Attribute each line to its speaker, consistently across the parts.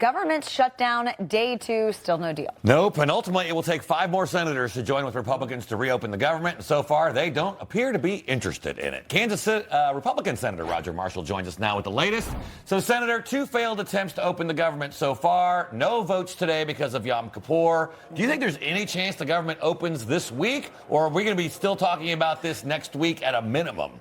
Speaker 1: Government shutdown, day 2, still no deal.
Speaker 2: Nope, and ultimately it will take 5 more senators to join with Republicans to reopen the government, and so far they don't appear to be interested in it. Kansas Republican Senator Roger Marshall joins us now with the latest. So, Senator, 2 failed attempts to open the government so far. No votes today because of Yom Kippur. Do you think there's any chance the government opens this week, or are we going to be still talking about this next week at a minimum?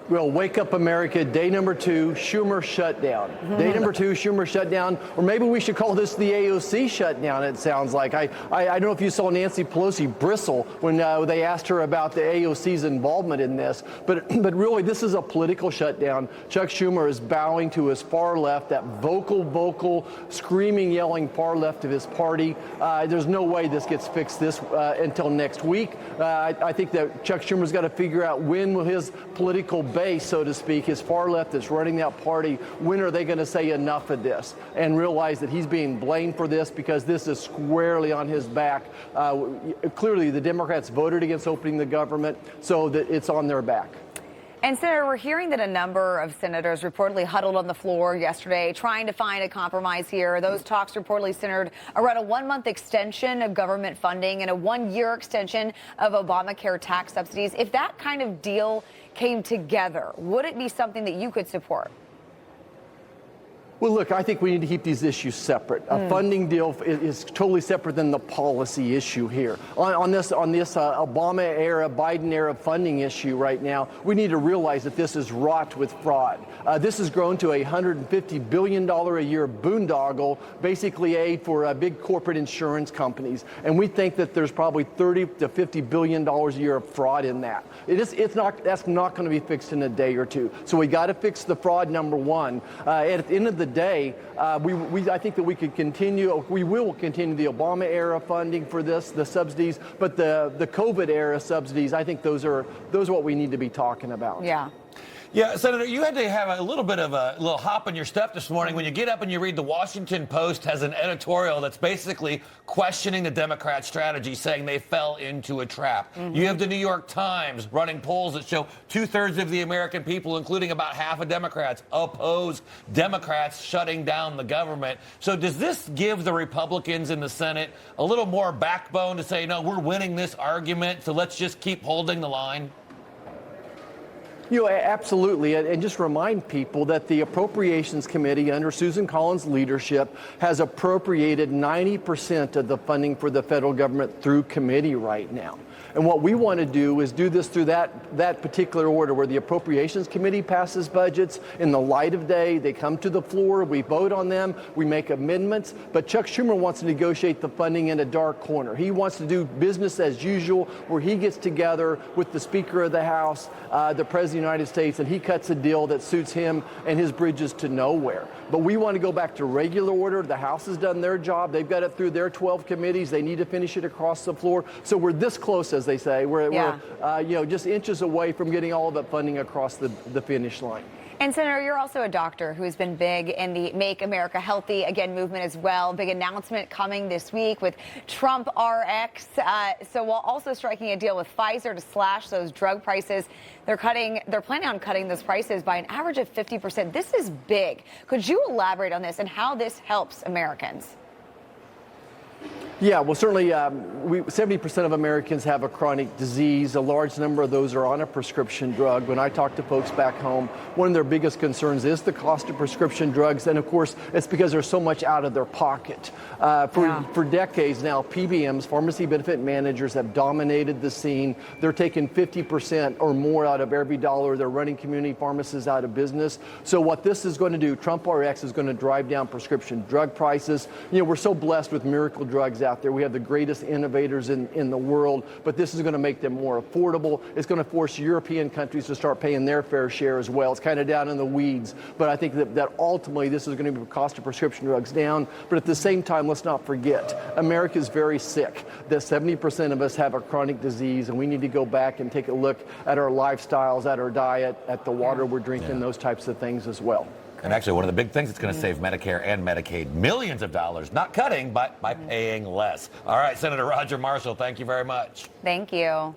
Speaker 3: Well, wake up America, day number 2, Schumer shutdown. Day number 2, Schumer shutdown. Or maybe we should call this the AOC shutdown, it sounds like. I don't know if you saw Nancy Pelosi bristle when they asked her about the AOC's involvement in this. But really, this is a political shutdown. Chuck Schumer is bowing to his far left, that vocal, screaming, yelling far left of his party. There's no way this gets fixed until next week. I think that Chuck Schumer's got to figure out when will his political base, so to speak, his far left that's running that party, when are they going to say enough of this and realize that he's being blamed for this because this is squarely on his back. Clearly, the Democrats voted against opening the government, so that it's on their back.
Speaker 1: And, Senator, we're hearing that a number of senators reportedly huddled on the floor yesterday trying to find a compromise here. Those talks reportedly centered around a 1-month extension of government funding and a 1-year extension of Obamacare tax subsidies. If that kind of deal came together, would it be something that you could support?
Speaker 3: Well, look, I think we need to keep these issues separate. A funding deal is totally separate than the policy issue here. On this Obama-era, Biden-era funding issue right now, we need to realize that this is wrought with fraud. This has grown to a $150 billion a year boondoggle, basically aid for big corporate insurance companies. And we think that there's probably $30 to $50 billion a year of fraud in that. That's not going to be fixed in a day or two. So we got to fix the fraud, number one. At the end of the day, I think that we will continue the Obama-era funding for this, the subsidies, but the COVID-era subsidies, I think those are what we need to be talking about.
Speaker 2: Yeah, Senator, you had to have a little bit of a little hop in your step this morning when you get up and you read the Washington Post has an editorial that's basically questioning the Democrat strategy, saying they fell into a trap. You have the New York Times running polls that show 2/3 of the American people, including about half of Democrats, oppose Democrats shutting down the government. So does this give the Republicans in the Senate a little more backbone to say, no, we're winning this argument, so let's just keep holding the line?
Speaker 3: Absolutely. And just remind people that the Appropriations Committee under Susan Collins' leadership has appropriated 90% of the funding for the federal government through committee right now. And what we want to do is do this through that particular order where the Appropriations Committee passes budgets in the light of day. They come to the floor, we vote on them, we make amendments. But Chuck Schumer wants to negotiate the funding in a dark corner. He wants to do business as usual where he gets together with the Speaker of the House, the President of the United States, and he cuts a deal that suits him and his bridges to nowhere. But we want to go back to regular order. The House has done their job. They've got it through their 12 committees. They need to finish it across the floor. So we're this close, as they say. We're just inches away from getting all of that funding across the finish line.
Speaker 1: And, Senator, you're also a doctor who has been big in the Make America Healthy Again movement as well. Big announcement coming this week with Trump RX. So while also striking a deal with Pfizer to slash those drug prices, they're planning on cutting those prices by an average of 50%. This is big. Could you elaborate on this and how this helps Americans?
Speaker 3: Yeah, well, certainly 70% of Americans have a chronic disease. A large number of those are on a prescription drug. When I talk to folks back home, one of their biggest concerns is the cost of prescription drugs. And, of course, it's because there's so much out of their pocket. For decades now, PBMs, pharmacy benefit managers, have dominated the scene. They're taking 50% or more out of every dollar. They're running community pharmacists out of business. So what this is going to do, Trump RX is going to drive down prescription drug prices. We're so blessed with miracle drugs out there. We have the greatest innovators in the world, but this is going to make them more affordable. It's going to force European countries to start paying their fair share as well. It's kind of down in the weeds, but I think that ultimately this is going to bring the cost of prescription drugs down. But at the same time, let's not forget, America is very sick. That 70% of us have a chronic disease, and we need to go back and take a look at our lifestyles, at our diet, at the water we're drinking, those types of things as well.
Speaker 2: And actually, one of the big things that's going to save Medicare and Medicaid millions of dollars, not cutting, but by paying less. All right, Senator Roger Marshall, thank you very much.
Speaker 1: Thank you.